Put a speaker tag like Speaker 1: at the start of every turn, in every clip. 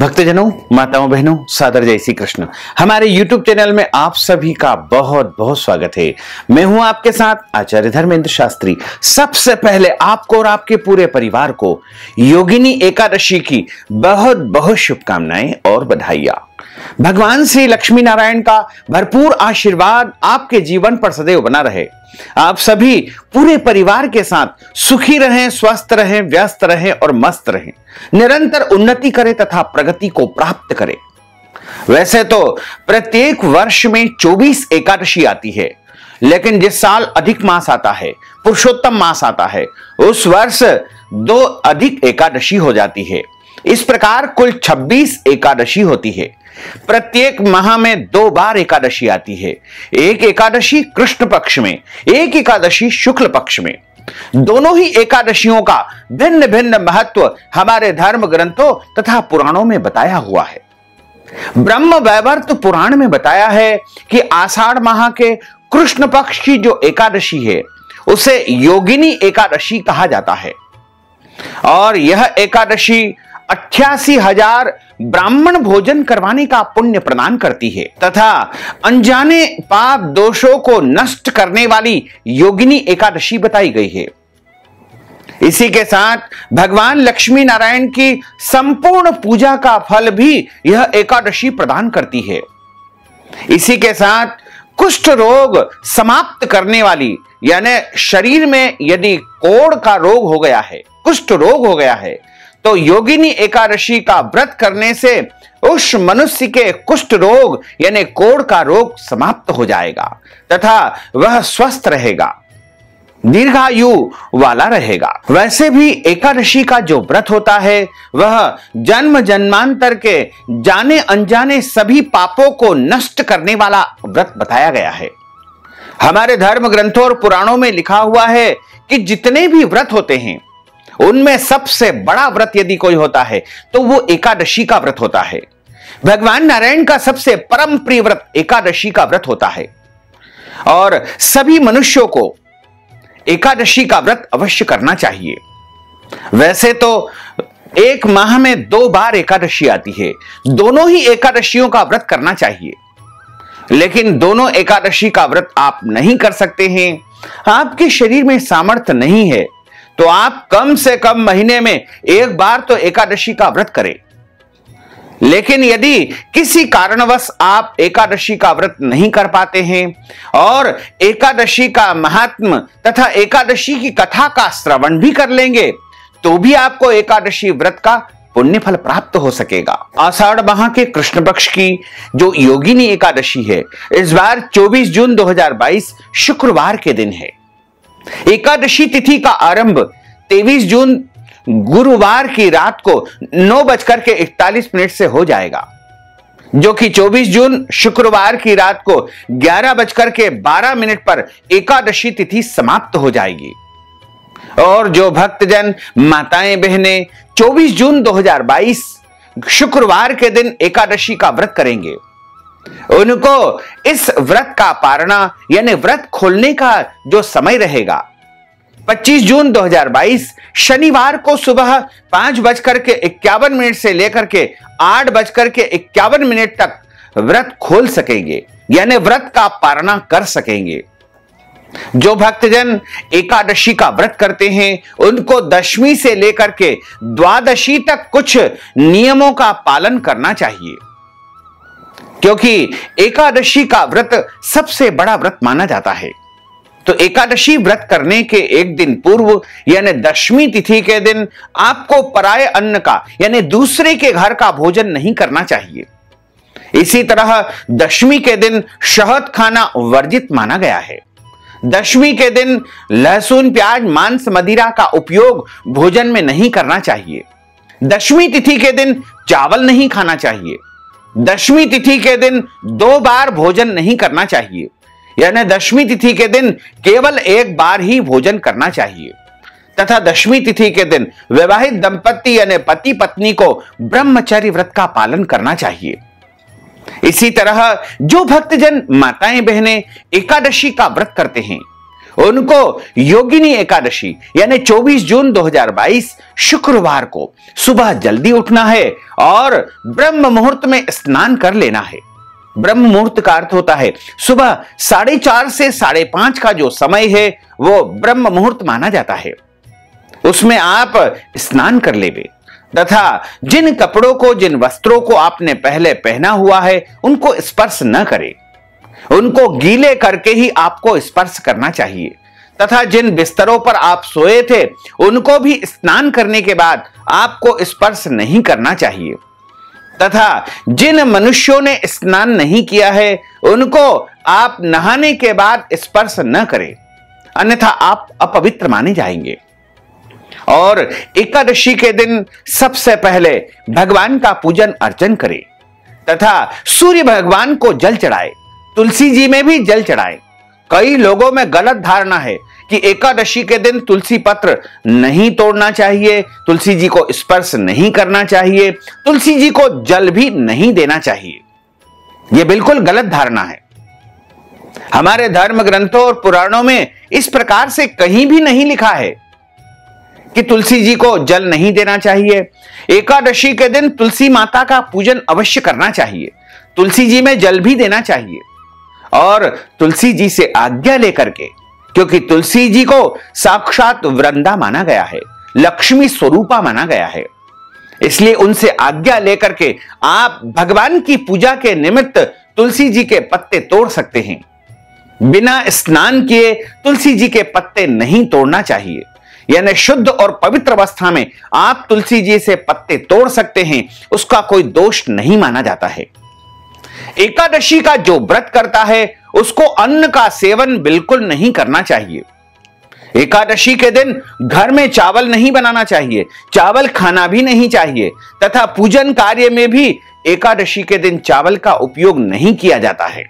Speaker 1: भक्तजनों, माताओं, बहनों, सादर जय श्री कृष्ण। हमारे YouTube चैनल में आप सभी का बहुत बहुत स्वागत है। मैं हूं आपके साथ आचार्य धर्मेंद्र शास्त्री। सबसे पहले आपको और आपके पूरे परिवार को योगिनी एकादशी की बहुत बहुत शुभकामनाएं और बधाइयां। भगवान श्री लक्ष्मी नारायण का भरपूर आशीर्वाद आपके जीवन पर सदैव बना रहे। आप सभी पूरे परिवार के साथ सुखी रहें, स्वस्थ रहें, व्यस्त रहें और मस्त रहें, निरंतर उन्नति करें तथा प्रगति को प्राप्त करें। वैसे तो प्रत्येक वर्ष में 24 एकादशी आती है, लेकिन जिस साल अधिक मास आता है, पुरुषोत्तम मास आता है, उस वर्ष 2 अधिक एकादशी हो जाती है। इस प्रकार कुल 26 एकादशी होती है। प्रत्येक माह में 2 बार एकादशी आती है। एक एकादशी कृष्ण पक्ष में, एक एकादशी शुक्ल पक्ष में। दोनों ही एकादशियों का भिन्न भिन्न महत्व हमारे धर्म ग्रंथों तथा पुराणों में बताया हुआ है। ब्रह्म वैवर्त पुराण में बताया है कि आषाढ़ माह के कृष्ण पक्ष की जो एकादशी है उसे योगिनी एकादशी कहा जाता है और यह एकादशी 88,000 ब्राह्मण भोजन करवाने का पुण्य प्रदान करती है तथा अनजाने पाप दोषों को नष्ट करने वाली योगिनी एकादशी बताई गई है। इसी के साथ भगवान लक्ष्मी नारायण की संपूर्ण पूजा का फल भी यह एकादशी प्रदान करती है। इसी के साथ कुष्ठ रोग समाप्त करने वाली, यानी शरीर में यदि कोढ़ का रोग हो गया है, कुष्ठ रोग हो गया है, तो योगिनी एकादशी का व्रत करने से उस मनुष्य के कुष्ठ रोग यानी कोढ़ का रोग समाप्त हो जाएगा तथा वह स्वस्थ रहेगा, दीर्घायु वाला रहेगा। वैसे भी एकादशी का जो व्रत होता है वह जन्म जन्मांतर के जाने अनजाने सभी पापों को नष्ट करने वाला व्रत बताया गया है। हमारे धर्म ग्रंथों और पुराणों में लिखा हुआ है कि जितने भी व्रत होते हैं उनमें सबसे बड़ा व्रत यदि कोई होता है तो वो एकादशी का व्रत होता है। भगवान नारायण का सबसे परम प्रिय व्रत एकादशी का व्रत होता है और सभी मनुष्यों को एकादशी का व्रत अवश्य करना चाहिए। वैसे तो एक माह में 2 बार एकादशी आती है, दोनों ही एकादशियों का व्रत करना चाहिए, लेकिन दोनों एकादशी का व्रत आप नहीं कर सकते हैं, आपके शरीर में सामर्थ्य नहीं है, तो आप कम से कम महीने में 1 बार तो एकादशी का व्रत करें। लेकिन यदि किसी कारणवश आप एकादशी का व्रत नहीं कर पाते हैं और एकादशी का महात्म तथा एकादशी की कथा का श्रवण भी कर लेंगे तो भी आपको एकादशी व्रत का पुण्य फल प्राप्त हो सकेगा। आषाढ़ माह के कृष्ण पक्ष की जो योगिनी एकादशी है इस बार 24 जून 2022 शुक्रवार के दिन है। एकादशी तिथि का आरंभ 23 जून गुरुवार की रात को 9:41 से हो जाएगा, जो कि 24 जून शुक्रवार की रात को 11:12 पर एकादशी तिथि समाप्त हो जाएगी। और जो भक्तजन माताएं बहनें 24 जून 2022 शुक्रवार के दिन एकादशी का व्रत करेंगे उनको इस व्रत का पारणा यानी व्रत खोलने का जो समय रहेगा 25 जून 2022 शनिवार को सुबह 5:51 से लेकर के 8:51 तक व्रत खोल सकेंगे, यानी व्रत का पारणा कर सकेंगे। जो भक्तजन एकादशी का व्रत करते हैं उनको दशमी से लेकर के द्वादशी तक कुछ नियमों का पालन करना चाहिए, क्योंकि एकादशी का व्रत सबसे बड़ा व्रत माना जाता है। तो एकादशी व्रत करने के एक दिन पूर्व यानी दशमी तिथि के दिन आपको पराये अन्न का यानी दूसरे के घर का भोजन नहीं करना चाहिए। इसी तरह दशमी के दिन शहद खाना वर्जित माना गया है। दशमी के दिन लहसुन, प्याज, मांस, मदिरा का उपयोग भोजन में नहीं करना चाहिए। दशमी तिथि के दिन चावल नहीं खाना चाहिए। दशमी तिथि के दिन 2 बार भोजन नहीं करना चाहिए, यानी दशमी तिथि के दिन केवल 1 बार ही भोजन करना चाहिए तथा दशमी तिथि के दिन विवाहित दंपति यानी पति पत्नी को ब्रह्मचर्य व्रत का पालन करना चाहिए। इसी तरह जो भक्तजन माताएं बहनें एकादशी का व्रत करते हैं उनको योगिनी एकादशी यानी 24 जून 2022 शुक्रवार को सुबह जल्दी उठना है और ब्रह्म मुहूर्त में स्नान कर लेना है। ब्रह्म मुहूर्त का अर्थ होता है सुबह 4:30 से 5:30 का जो समय है वो ब्रह्म मुहूर्त माना जाता है। उसमें आप स्नान कर लेंगे तथा जिन कपड़ों को, जिन वस्त्रों को आपने पहले पहना हुआ है उनको स्पर्श न करें। उनको गीले करके ही आपको स्पर्श करना चाहिए तथा जिन बिस्तरों पर आप सोए थे उनको भी स्नान करने के बाद आपको स्पर्श नहीं करना चाहिए तथा जिन मनुष्यों ने स्नान नहीं किया है उनको आप नहाने के बाद स्पर्श न करें, अन्यथा आप अपवित्र माने जाएंगे। और एकादशी के दिन सबसे पहले भगवान का पूजन अर्चन करें तथा सूर्य भगवान को जल चढ़ाए, तुलसी जी में भी जल चढ़ाए। कई लोगों में गलत धारणा है कि एकादशी के दिन तुलसी पत्र नहीं तोड़ना चाहिए, तुलसी जी को स्पर्श नहीं करना चाहिए, तुलसी जी को जल भी नहीं देना चाहिए। यह बिल्कुल गलत धारणा है। हमारे धर्म ग्रंथों और पुराणों में इस प्रकार से कहीं भी नहीं लिखा है कि तुलसी जी को जल नहीं देना चाहिए। एकादशी के दिन तुलसी माता का पूजन अवश्य करना चाहिए, तुलसी जी में जल भी देना चाहिए और तुलसी जी से आज्ञा लेकर के, क्योंकि तुलसी जी को साक्षात वृंदा माना गया है, लक्ष्मी स्वरूपा माना गया है, इसलिए उनसे आज्ञा लेकर के आप भगवान की पूजा के निमित्त तुलसी जी के पत्ते तोड़ सकते हैं। बिना स्नान किए तुलसी जी के पत्ते नहीं तोड़ना चाहिए, यानी शुद्ध और पवित्र अवस्था में आप तुलसी जी से पत्ते तोड़ सकते हैं, उसका कोई दोष नहीं माना जाता है। एकादशी का जो व्रत करता है उसको अन्न का सेवन बिल्कुल नहीं करना चाहिए। एकादशी के दिन घर में चावल नहीं बनाना चाहिए, चावल खाना भी नहीं चाहिए तथा पूजन कार्य में भी एकादशी के दिन चावल का उपयोग नहीं किया जाता है।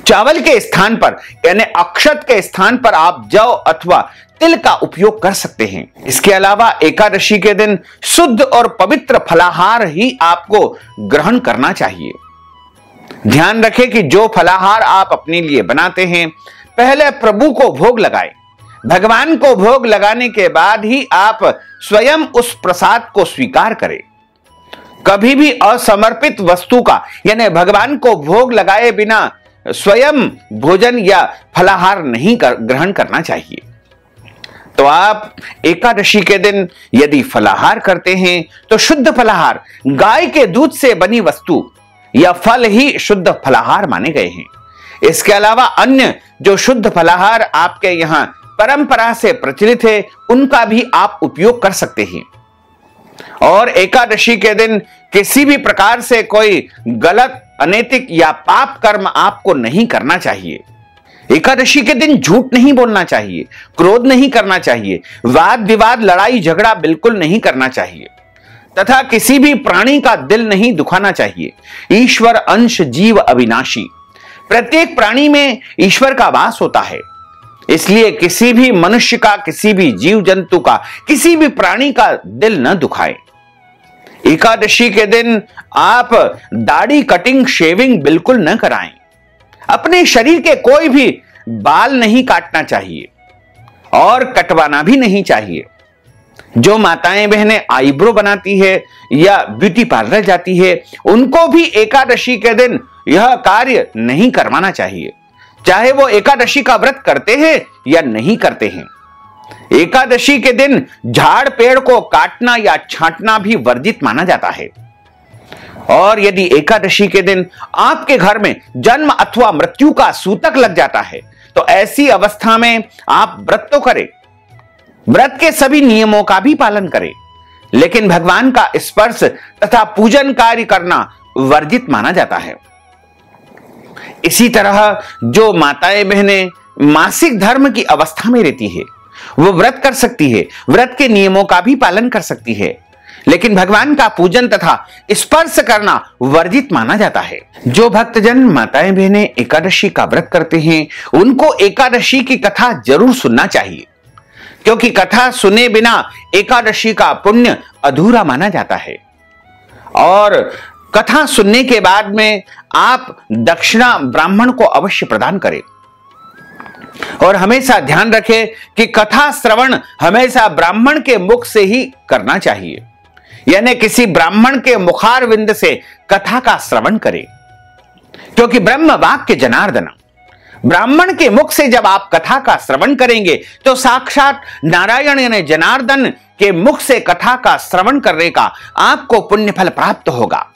Speaker 1: चावल के स्थान पर यानी अक्षत के स्थान पर आप जौ अथवा तिल का उपयोग कर सकते हैं। इसके अलावा एकादशी के दिन शुद्ध और पवित्र फलाहार ही आपको ग्रहण करना चाहिए। ध्यान रखें कि जो फलाहार आप अपने लिए बनाते हैं पहले प्रभु को भोग लगाएं। भगवान को भोग लगाने के बाद ही आप स्वयं उस प्रसाद को स्वीकार करें। कभी भी असमर्पित वस्तु का यानी भगवान को भोग लगाए बिना स्वयं भोजन या फलाहार नहीं ग्रहण करना चाहिए। तो आप एकादशी के दिन यदि फलाहार करते हैं तो शुद्ध फलाहार, गाय के दूध से बनी वस्तु या फल ही शुद्ध फलाहार माने गए हैं। इसके अलावा अन्य जो शुद्ध फलाहार आपके यहां परंपरा से प्रचलित है उनका भी आप उपयोग कर सकते हैं। और एकादशी के दिन किसी भी प्रकार से कोई गलत, अनैतिक या पाप कर्म आपको नहीं करना चाहिए। एकादशी के दिन झूठ नहीं बोलना चाहिए, क्रोध नहीं करना चाहिए, वाद विवाद, लड़ाई झगड़ा बिल्कुल नहीं करना चाहिए तथा किसी भी प्राणी का दिल नहीं दुखाना चाहिए। ईश्वर अंश जीव अविनाशी, प्रत्येक प्राणी में ईश्वर का वास होता है, इसलिए किसी भी मनुष्य का, किसी भी जीव जंतु का, किसी भी प्राणी का दिल न दुखाए। एकादशी के दिन आप दाढ़ी, कटिंग, शेविंग बिल्कुल न कराएं। अपने शरीर के कोई भी बाल नहीं काटना चाहिए और कटवाना भी नहीं चाहिए। जो माताएं बहनें आईब्रो बनाती है या ब्यूटी पार्लर जाती है उनको भी एकादशी के दिन यह कार्य नहीं करवाना चाहिए, चाहे वो एकादशी का व्रत करते हैं या नहीं करते हैं। एकादशी के दिन झाड़ पेड़ को काटना या छांटना भी वर्जित माना जाता है। और यदि एकादशी के दिन आपके घर में जन्म अथवा मृत्यु का सूतक लग जाता है तो ऐसी अवस्था में आप व्रत तो करें, व्रत के सभी नियमों का भी पालन करें, लेकिन भगवान का स्पर्श तथा पूजन कार्य करना वर्जित माना जाता है। इसी तरह जो माताएं बहनें मासिक धर्म की अवस्था में रहती है वो व्रत कर सकती है, व्रत के नियमों का भी पालन कर सकती है, लेकिन भगवान का पूजन तथा स्पर्श करना वर्जित माना जाता है। जो भक्तजन माताएं बहनें एकादशी का व्रत करते हैं उनको एकादशी की कथा जरूर सुनना चाहिए, क्योंकि कथा सुने बिना एकादशी का पुण्य अधूरा माना जाता है। और कथा सुनने के बाद में आप दक्षिणा ब्राह्मण को अवश्य प्रदान करें। और हमेशा ध्यान रखें कि कथा श्रवण हमेशा ब्राह्मण के मुख से ही करना चाहिए, यानी किसी ब्राह्मण के मुखारविंद से कथा का श्रवण करें, क्योंकि ब्रह्म वाक्य जनार्दन, ब्राह्मण के मुख से जब आप कथा का श्रवण करेंगे तो साक्षात नारायण यानी जनार्दन के मुख से कथा का श्रवण करने का आपको पुण्य फल प्राप्त होगा।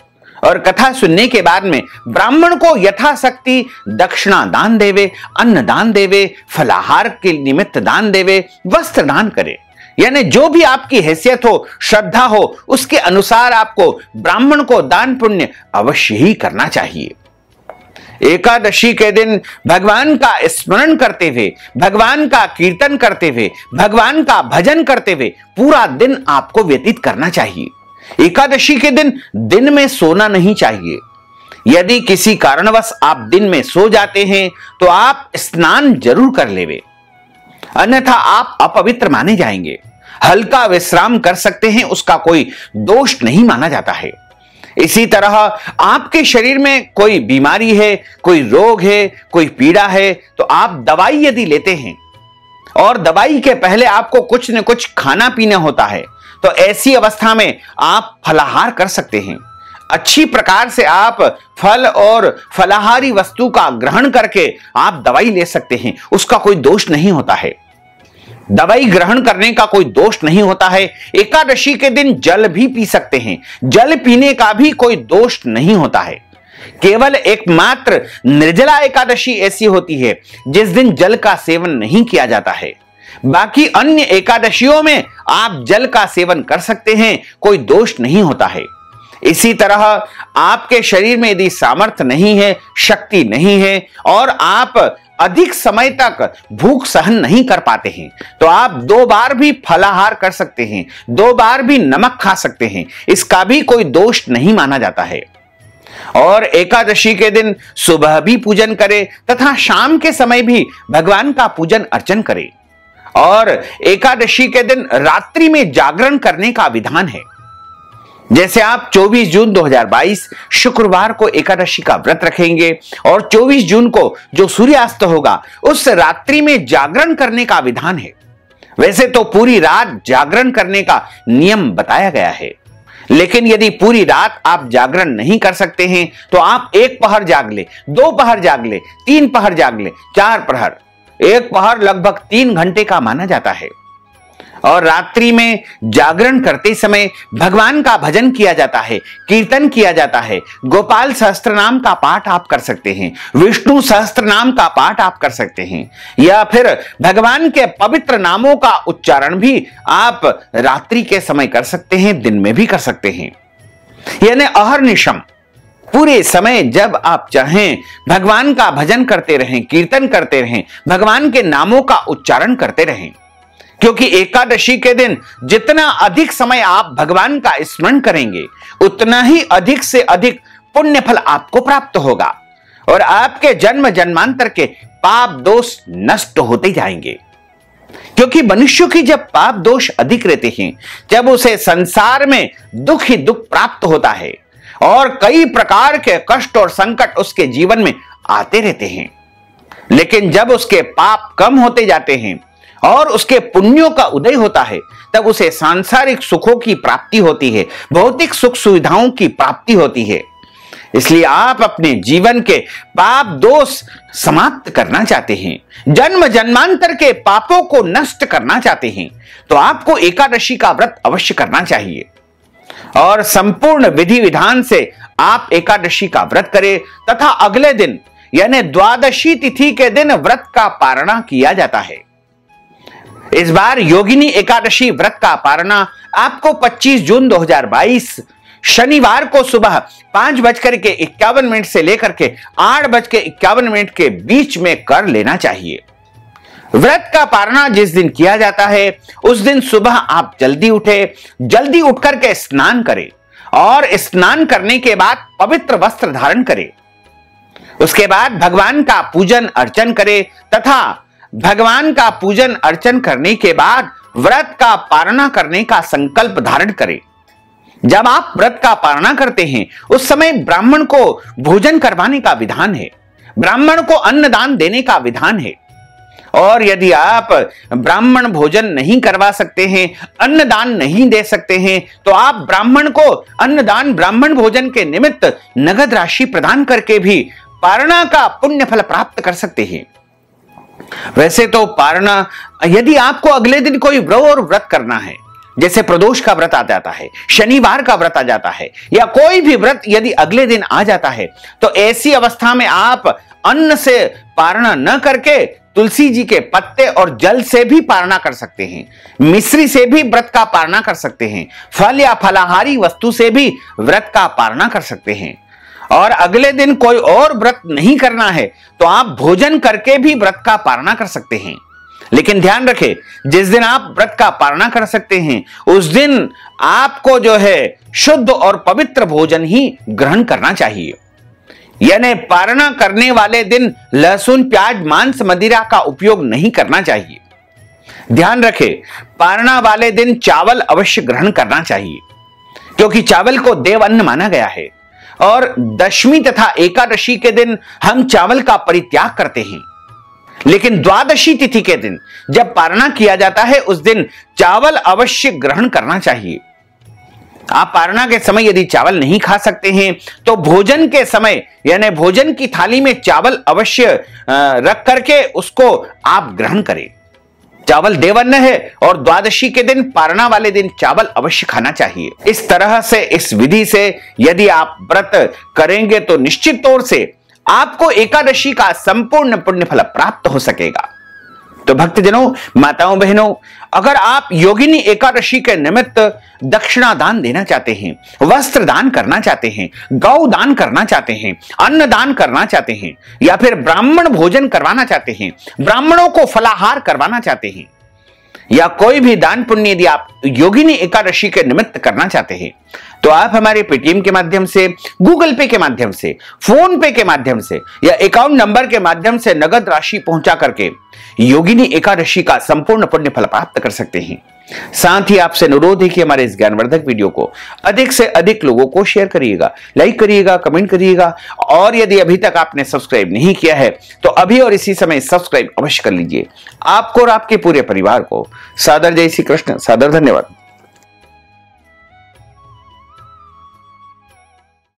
Speaker 1: और कथा सुनने के बाद में ब्राह्मण को यथाशक्ति दक्षिणा दान देवे, अन्न दान देवे, फलाहार के निमित्त दान देवे, वस्त्र दान करे, यानी जो भी आपकी हैसियत हो, श्रद्धा हो, उसके अनुसार आपको ब्राह्मण को दान पुण्य अवश्य ही करना चाहिए। एकादशी के दिन भगवान का स्मरण करते हुए, भगवान का कीर्तन करते हुए, भगवान का भजन करते हुए पूरा दिन आपको व्यतीत करना चाहिए। एकादशी के दिन में सोना नहीं चाहिए। यदि किसी कारणवश आप दिन में सो जाते हैं तो आप स्नान जरूर कर लेवे, अन्यथा आप अपवित्र माने जाएंगे। हल्का विश्राम कर सकते हैं, उसका कोई दोष नहीं माना जाता है। इसी तरह आपके शरीर में कोई बीमारी है, कोई रोग है, कोई पीड़ा है, तो आप दवाई यदि लेते हैं और दवाई के पहले आपको कुछ न कुछ खाना पीना होता है, तो ऐसी अवस्था में आप फलाहार कर सकते हैं। अच्छी प्रकार से आप फल और फलाहारी वस्तु का ग्रहण करके आप दवाई ले सकते हैं, उसका कोई दोष नहीं होता है। दवाई ग्रहण करने का कोई दोष नहीं होता है। एकादशी के दिन जल भी पी सकते हैं, जल पीने का भी कोई दोष नहीं होता है। केवल एकमात्र निर्जला एकादशी ऐसी होती है जिस दिन जल का सेवन नहीं किया जाता है। बाकी अन्य एकादशियों में आप जल का सेवन कर सकते हैं, कोई दोष नहीं होता है। इसी तरह आपके शरीर में यदि सामर्थ्य नहीं है, शक्ति नहीं है और आप अधिक समय तक भूख सहन नहीं कर पाते हैं, तो आप 2 बार भी फलाहार कर सकते हैं, 2 बार भी नमक खा सकते हैं, इसका भी कोई दोष नहीं माना जाता है। और एकादशी के दिन सुबह भी पूजन करें तथा शाम के समय भी भगवान का पूजन अर्चन करें। और एकादशी के दिन रात्रि में जागरण करने का विधान है। जैसे आप 24 जून 2022 शुक्रवार को एकादशी का व्रत रखेंगे और 24 जून को जो सूर्यास्त होगा उस रात्रि में जागरण करने का विधान है। वैसे तो पूरी रात जागरण करने का नियम बताया गया है, लेकिन यदि पूरी रात आप जागरण नहीं कर सकते हैं तो आप 1 पहर जाग ले, 2 पहर जाग ले, 3 पहर जाग ले, 4 पहर, 1 पहर लगभग 3 घंटे का माना जाता है। और रात्रि में जागरण करते समय भगवान का भजन किया जाता है, कीर्तन किया जाता है। गोपाल सहस्त्र नाम का पाठ आप कर सकते हैं, विष्णु सहस्त्र नाम का पाठ आप कर सकते हैं, या फिर भगवान के पवित्र नामों का उच्चारण भी आप रात्रि के समय कर सकते हैं, दिन में भी कर सकते हैं। यानी अहर्निशम पूरे समय जब आप चाहें भगवान का भजन करते रहें, कीर्तन करते रहें, भगवान के नामों का उच्चारण करते रहें। क्योंकि एकादशी के दिन जितना अधिक समय आप भगवान का स्मरण करेंगे उतना ही अधिक से अधिक पुण्य फल आपको प्राप्त होगा और आपके जन्म जन्मांतर के पाप दोष नष्ट होते जाएंगे। क्योंकि मनुष्य की जब पाप दोष अधिक रहते हैं, जब उसे संसार में दुख ही दुख प्राप्त होता है और कई प्रकार के कष्ट और संकट उसके जीवन में आते रहते हैं। लेकिन जब उसके पाप कम होते जाते हैं और उसके पुण्यों का उदय होता है, तब उसे सांसारिक सुखों की प्राप्ति होती है, भौतिक सुख सुविधाओं की प्राप्ति होती है। इसलिए आप अपने जीवन के पाप दोष समाप्त करना चाहते हैं, जन्म जन्मांतर के पापों को नष्ट करना चाहते हैं, तो आपको एकादशी का व्रत अवश्य करना चाहिए। और संपूर्ण विधि विधान से आप एकादशी का व्रत करें तथा अगले दिन यानी द्वादशी तिथि के दिन व्रत का पारणा किया जाता है। इस बार योगिनी एकादशी व्रत का पारणा आपको 25 जून 2022 शनिवार को सुबह 5:51 से लेकर के 8:51 के बीच में कर लेना चाहिए। व्रत का पारणा जिस दिन किया जाता है उस दिन सुबह आप जल्दी उठे, जल्दी उठकर के स्नान करें और स्नान करने के बाद पवित्र वस्त्र धारण करें। उसके बाद भगवान का पूजन अर्चन करें तथा भगवान का पूजन अर्चन करने के बाद व्रत का पारणा करने का संकल्प धारण करें। जब आप व्रत का पारणा करते हैं उस समय ब्राह्मण को भोजन करवाने का विधान है, ब्राह्मण को अन्नदान देने का विधान है। और यदि आप ब्राह्मण भोजन नहीं करवा सकते हैं, अन्नदान नहीं दे सकते हैं, तो आप ब्राह्मण को अन्नदान ब्राह्मण भोजन के निमित्त नगद राशि प्रदान करके भी पारणा का पुण्य फल प्राप्त कर सकते हैं। वैसे तो पारणा, यदि आपको अगले दिन कोई व्रत करना है, जैसे प्रदोष का व्रत आ जाता है, शनिवार का व्रत आ जाता है, या कोई भी व्रत यदि अगले दिन आ जाता है, तो ऐसी अवस्था में आप अन्न से पारणा न करके तुलसी जी के पत्ते और जल से भी पारणा कर सकते हैं, मिश्री से भी व्रत का पारणा कर सकते हैं, फल या फलाहारी वस्तु से भी व्रत का पारणा कर सकते हैं। और अगले दिन कोई और व्रत नहीं करना है तो आप भोजन करके भी व्रत का पारणा कर सकते हैं। लेकिन ध्यान रखें, जिस दिन आप व्रत का पारणा कर सकते हैं उस दिन आपको जो है शुद्ध और पवित्र भोजन ही ग्रहण करना चाहिए। यानी पारणा करने वाले दिन लहसुन, प्याज, मांस, मदिरा का उपयोग नहीं करना चाहिए। ध्यान रखें, पारणा वाले दिन चावल अवश्य ग्रहण करना चाहिए, क्योंकि चावल को देव अन्न माना गया है। और दशमी तथा एकादशी के दिन हम चावल का परित्याग करते हैं, लेकिन द्वादशी तिथि के दिन जब पारणा किया जाता है उस दिन चावल अवश्य ग्रहण करना चाहिए। आप पारणा के समय यदि चावल नहीं खा सकते हैं तो भोजन के समय यानी भोजन की थाली में चावल अवश्य रख करके उसको आप ग्रहण करें। चावल देवअन्न है और द्वादशी के दिन, पारणा वाले दिन चावल अवश्य खाना चाहिए। इस तरह से, इस विधि से यदि आप व्रत करेंगे तो निश्चित तौर से आपको एकादशी का संपूर्ण पुण्य फल प्राप्त हो सकेगा। तो भक्तजनों, माताओं, बहनों, अगर आप योगिनी एकादशी के निमित्त दक्षिणा दान देना चाहते हैं, वस्त्र दान करना चाहते हैं, गौ दान करना चाहते हैं, अन्न दान करना चाहते हैं, या फिर ब्राह्मण भोजन करवाना चाहते हैं, ब्राह्मणों को फलाहार करवाना चाहते हैं, या कोई भी दान पुण्य यदि आप योगिनी एकादशी के निमित्त करना चाहते हैं, तो आप हमारे पेटीएम के माध्यम से, गूगल पे के माध्यम से, फोन पे के माध्यम से या अकाउंट नंबर के माध्यम से नगद राशि पहुंचा करके योगिनी एकादशी का संपूर्ण पुण्य फल प्राप्त कर सकते हैं। साथ ही आपसे अनुरोध है कि हमारे इस ज्ञानवर्धक वीडियो को अधिक से अधिक लोगों को शेयर करिएगा, लाइक करिएगा, कमेंट करिएगा, और यदि अभी तक आपने सब्सक्राइब नहीं किया है तो अभी और इसी समय सब्सक्राइब अवश्य कर लीजिए। आपको और आपके पूरे परिवार को सादर जय श्री कृष्ण, सादर धन्यवाद।